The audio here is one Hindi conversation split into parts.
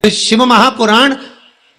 शिव महापुराण,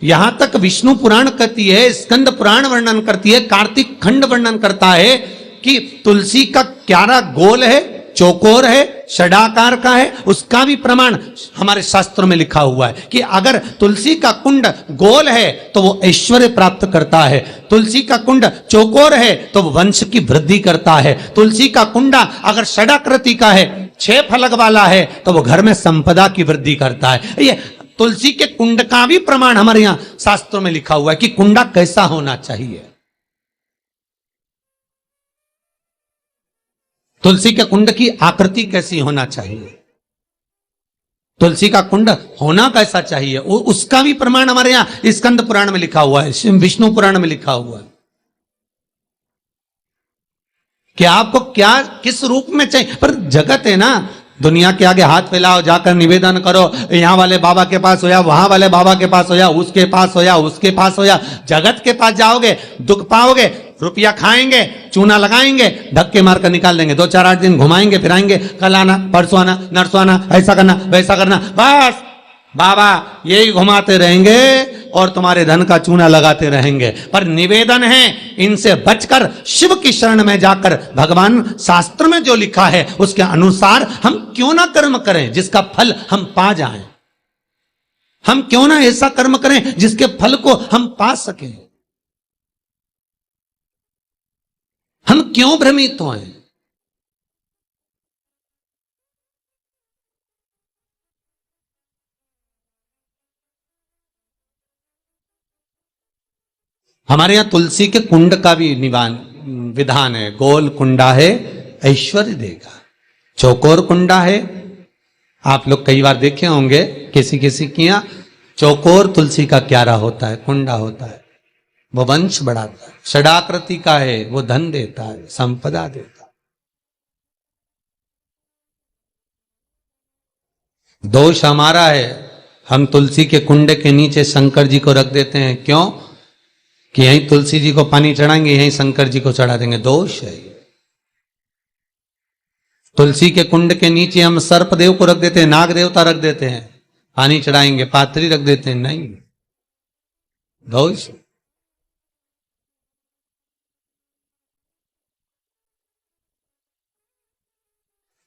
यहां तक विष्णु पुराण कहती है, स्कंद पुराण वर्णन करती है, कार्तिक खंड वर्णन करता है कि तुलसी का क्यारा गोल है, चौकोर है, षडाकार का है। उसका भी प्रमाण हमारे शास्त्रों में लिखा हुआ है कि अगर तुलसी का कुंड गोल है तो वो ऐश्वर्य प्राप्त करता है, तुलसी का कुंड चौकोर है तो वो वंश की वृद्धि करता है, तुलसी का कुंडा अगर षडाकृति का है, 6 फलक वाला है, तो वो घर में संपदा की वृद्धि करता है। ये तुलसी के कुंड का भी प्रमाण हमारे यहां शास्त्रों में लिखा हुआ है कि कुंडा कैसा होना चाहिए। तुलसी के कुंड की आकृति कैसी होना चाहिए, तुलसी का कुंड होना कैसा चाहिए, उसका भी प्रमाण हमारे यहां स्कंद पुराण में लिखा हुआ है, विष्णु पुराण में लिखा हुआ है कि आपको क्या किस रूप में चाहिए। पर जगत है ना, दुनिया के आगे हाथ फैलाओ, जाकर निवेदन करो, यहां वाले बाबा के पास हो या वहां वाले बाबा के पास हो या उसके पास हो या उसके पास हो या जगत के पास जाओगे, दुख पाओगे, रुपया खाएंगे, चूना लगाएंगे, धक्के मारकर निकाल देंगे, 2-4-8 दिन घुमाएंगे फिराएंगे, कल आना, परसों आना, नरसों आना, ऐसा करना वैसा करना, बस बाबा यही घुमाते रहेंगे और तुम्हारे धन का चूना लगाते रहेंगे। पर निवेदन है, इनसे बचकर शिव की शरण में जाकर भगवान शास्त्र में जो लिखा है उसके अनुसार हम क्यों ना कर्म करें जिसका फल हम पा जाएं। हम क्यों ना ऐसा कर्म करें जिसके फल को हम पा सकें। हम क्यों भ्रमित हों। हमारे यहां तुलसी के कुंड का भी विधान है। गोल कुंडा है ऐश्वर्य देगा, चौकोर कुंडा है, आप लोग कई बार देखे होंगे किसी किसी के यहां चौकोर तुलसी का क्यारा होता है, कुंडा होता है, वो वंश बढ़ाता है। षडाकृति का है, वो धन देता है, संपदा देता है। दोष हमारा है, हम तुलसी के कुंडे के नीचे शंकर जी को रख देते हैं। क्यों? कि यहीं तुलसी जी को पानी चढ़ाएंगे, यहीं शंकर जी को चढ़ा देंगे। दोष है। तुलसी के कुंड के नीचे हम सर्प देव को रख देते हैं, नाग देवता रख देते हैं, पानी चढ़ाएंगे, पात्री रख देते हैं, नहीं, दोष।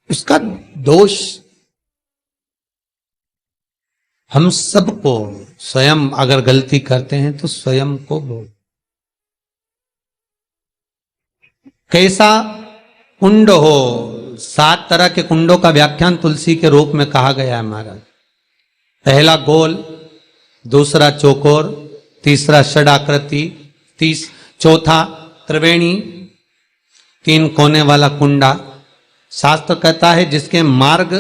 इसका दोष हम सबको, स्वयं अगर गलती करते हैं तो स्वयं को बोल। कैसा कुंड हो, 7 तरह के कुंडों का व्याख्यान तुलसी के रूप में कहा गया है महाराज। पहला गोल, दूसरा चौकोर, तीसरा षडाकृति, चौथा त्रिवेणी, 3 कोने वाला कुंडा। शास्त्र कहता है जिसके मार्ग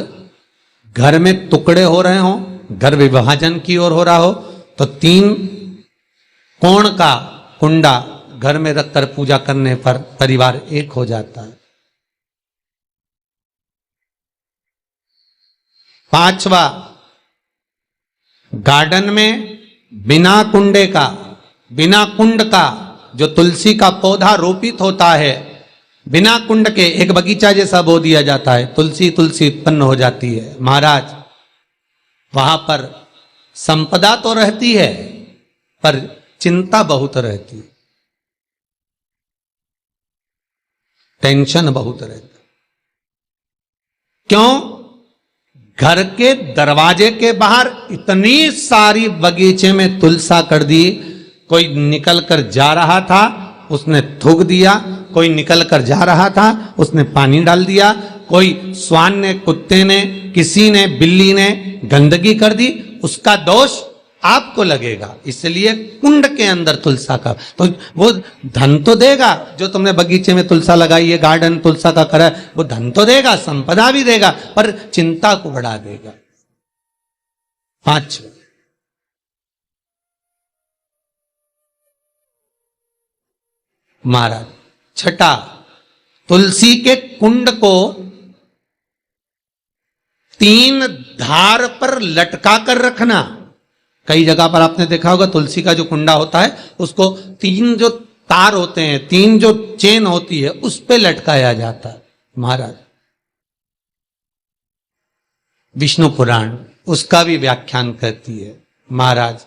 घर में टुकड़े हो रहे हों, घर विभाजन की ओर हो रहा हो, तो 3 कोण का कुंडा घर में रखकर पूजा करने पर परिवार एक हो जाता है। 5वां, गार्डन में बिना कुंडे का, बिना कुंड का जो तुलसी का पौधा रोपित होता है, बिना कुंड के एक बगीचा जैसा बो दिया जाता है, तुलसी तुलसी उत्पन्न हो जाती है। महाराज वहां पर संपदा तो रहती है पर चिंता बहुत रहती है, टेंशन बहुत रहती। क्यों? घर के दरवाजे के बाहर इतनी सारी बगीचे में तुलसा कर दी। कोई निकल कर जा रहा था, उसने थूक दिया, कोई निकल कर जा रहा था, उसने पानी डाल दिया, कोई श्वान ने, कुत्ते ने, किसी ने, बिल्ली ने गंदगी कर दी, उसका दोष आपको लगेगा। इसलिए कुंड के अंदर तुलसा का, तो वो धन तो देगा, जो तुमने बगीचे में तुलसा लगाई है, गार्डन तुलसा का करा, वो धन तो देगा, संपदा भी देगा, पर चिंता को बढ़ा देगा। 5, महाराज 6, तुलसी के कुंड को 3 धार पर लटका कर रखना। कई जगह पर आपने देखा होगा तुलसी का जो कुंडा होता है उसको 3 जो तार होते हैं, 3 जो चेन होती है, उस पे लटकाया जाता है। महाराज विष्णु पुराण उसका भी व्याख्यान करती है। महाराज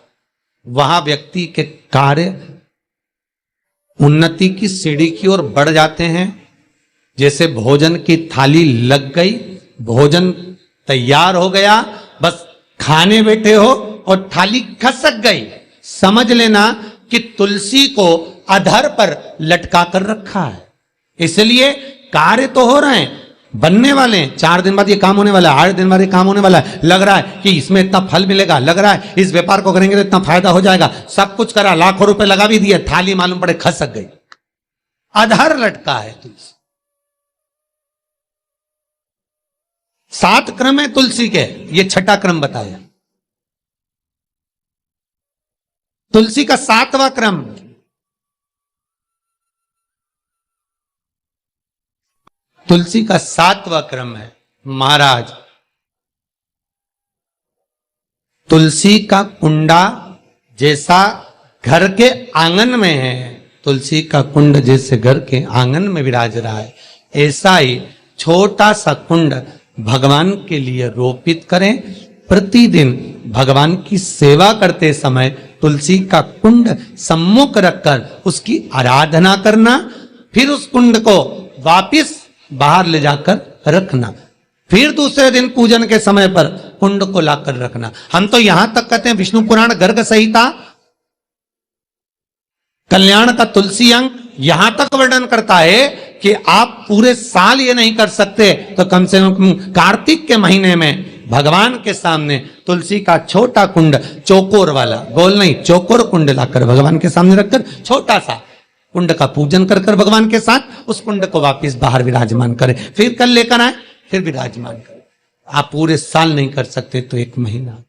वहां व्यक्ति के कार्य उन्नति की सीढ़ी की ओर बढ़ जाते हैं। जैसे भोजन की थाली लग गई, भोजन तैयार हो गया, बस खाने बैठे हो और थाली खसक गई, समझ लेना कि तुलसी को अधर पर लटका कर रखा है। इसलिए कार्य तो हो रहे हैं, बनने वाले हैं, 4 दिन बाद ये काम होने वाला है, 8 दिन बाद ये काम होने वाला है, लग रहा है कि इसमें इतना फल मिलेगा, लग रहा है इस व्यापार को करेंगे तो इतना फायदा हो जाएगा, सब कुछ करा, लाखों रुपए लगा भी दिए, थाली मालूम पड़े खसक गई, अधर लटका है तुलसी। 7 क्रम है तुलसी के, ये छठा क्रम बताया। तुलसी का 7वां क्रम, तुलसी का 7वां क्रम है महाराज, तुलसी का कुंडा जैसा घर के आंगन में है, तुलसी का कुंड जैसे घर के आंगन में विराज रहा है, ऐसा ही छोटा सा कुंड भगवान के लिए रोपित करें। प्रतिदिन भगवान की सेवा करते समय तुलसी का कुंड सम्मुख रखकर उसकी आराधना करना, फिर उस कुंड को वापिस बाहर ले जाकर रखना, फिर दूसरे दिन पूजन के समय पर कुंड को लाकर रखना। हम तो यहां तक कहते हैं, विष्णु पुराण गर्ग संहिता कल्याण का तुलसी अंग यहां तक वर्णन करता है कि आप पूरे साल ये नहीं कर सकते तो कम से कम कार्तिक के महीने में भगवान के सामने तुलसी का छोटा कुंड, चौकोर वाला, गोल नहीं, चौकोर कुंड लाकर भगवान के सामने रखकर छोटा सा कुंड का पूजन कर कर भगवान के साथ उस कुंड को वापस बाहर विराजमान करें, फिर कल लेकर आए, फिर विराजमान करें। आप पूरे साल नहीं कर सकते तो 1 महीना।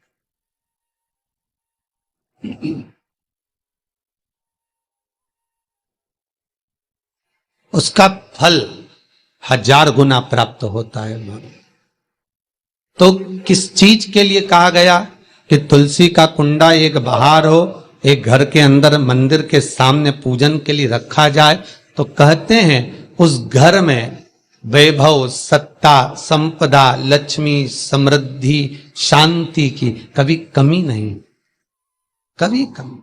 उसका फल 1000 गुना प्राप्त होता है। तो किस चीज के लिए कहा गया कि तुलसी का कुंडा एक बाहर हो, एक घर के अंदर मंदिर के सामने पूजन के लिए रखा जाए, तो कहते हैं उस घर में वैभव, सत्ता, संपदा, लक्ष्मी, समृद्धि, शांति की कभी कमी नहीं, कभी कमी।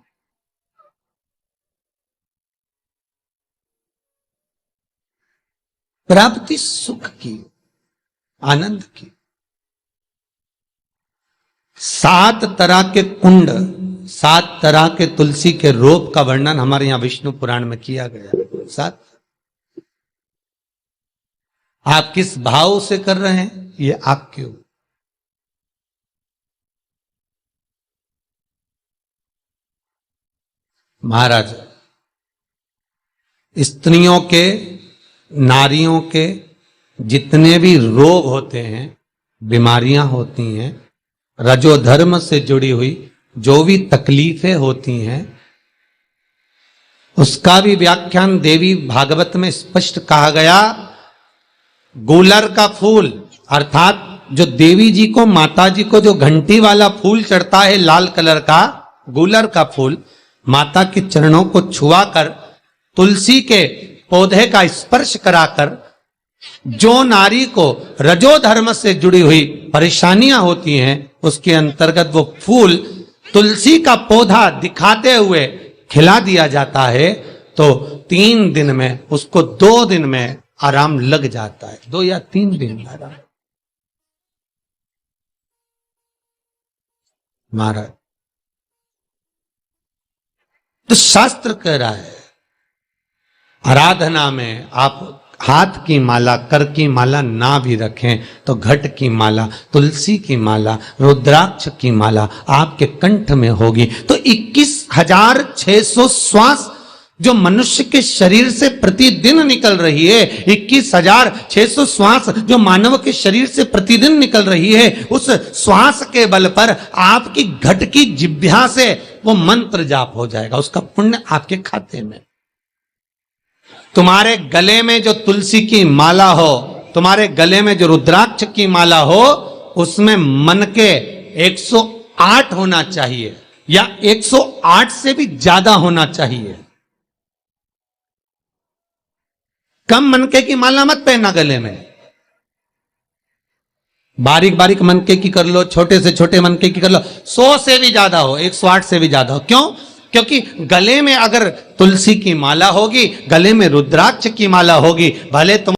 प्राप्ति सुख की, आनंद की। 7 तरह के कुंड, 7 तरह के तुलसी के रोप का वर्णन हमारे यहां विष्णु पुराण में किया गया। 7। आप किस भाव से कर रहे हैं ये आपके ऊपर। महाराज, स्त्रियों के, नारियों के जितने भी रोग होते हैं, बीमारियां होती हैं, रजोधर्म से जुड़ी हुई जो भी तकलीफें होती हैं, उसका भी व्याख्यान देवी भागवत में स्पष्ट कहा गया। गूलर का फूल, अर्थात जो देवी जी को, माता जी को जो घंटी वाला फूल चढ़ता है लाल कलर का, गूलर का फूल, माता के चरणों को छुआकर, तुलसी के पौधे का स्पर्श कराकर, जो नारी को रजोधर्म से जुड़ी हुई परेशानियां होती हैं, उसके अंतर्गत वो फूल तुलसी का पौधा दिखाते हुए खिला दिया जाता है, तो 3 दिन में उसको 2 दिन में आराम लग जाता है, 2 या 3 दिन में आराम। महाराज, तो शास्त्र कह रहा है आराधना में आप हाथ की माला, कर की माला ना भी रखें तो घट की माला, तुलसी की माला, रुद्राक्ष की माला आपके कंठ में होगी, तो 21,600 श्वास जो मनुष्य के शरीर से प्रतिदिन निकल रही है, 21,600 श्वास जो मानव के शरीर से प्रतिदिन निकल रही है, उस श्वास के बल पर आपकी घट की जिह्वा से वो मंत्र जाप हो जाएगा, उसका पुण्य आपके खाते में। तुम्हारे गले में जो तुलसी की माला हो, तुम्हारे गले में जो रुद्राक्ष की माला हो, उसमें मन के 108 होना चाहिए या 108 से भी ज्यादा होना चाहिए। कम मनके की माला मत पहनना गले में, बारीक बारीक मनके की कर लो, छोटे से छोटे मनके की कर लो, 100 से भी ज्यादा हो, 108 से भी ज्यादा हो। क्यों? क्योंकि गले में अगर तुलसी की माला होगी, गले में रुद्राक्ष की माला होगी, भले तुम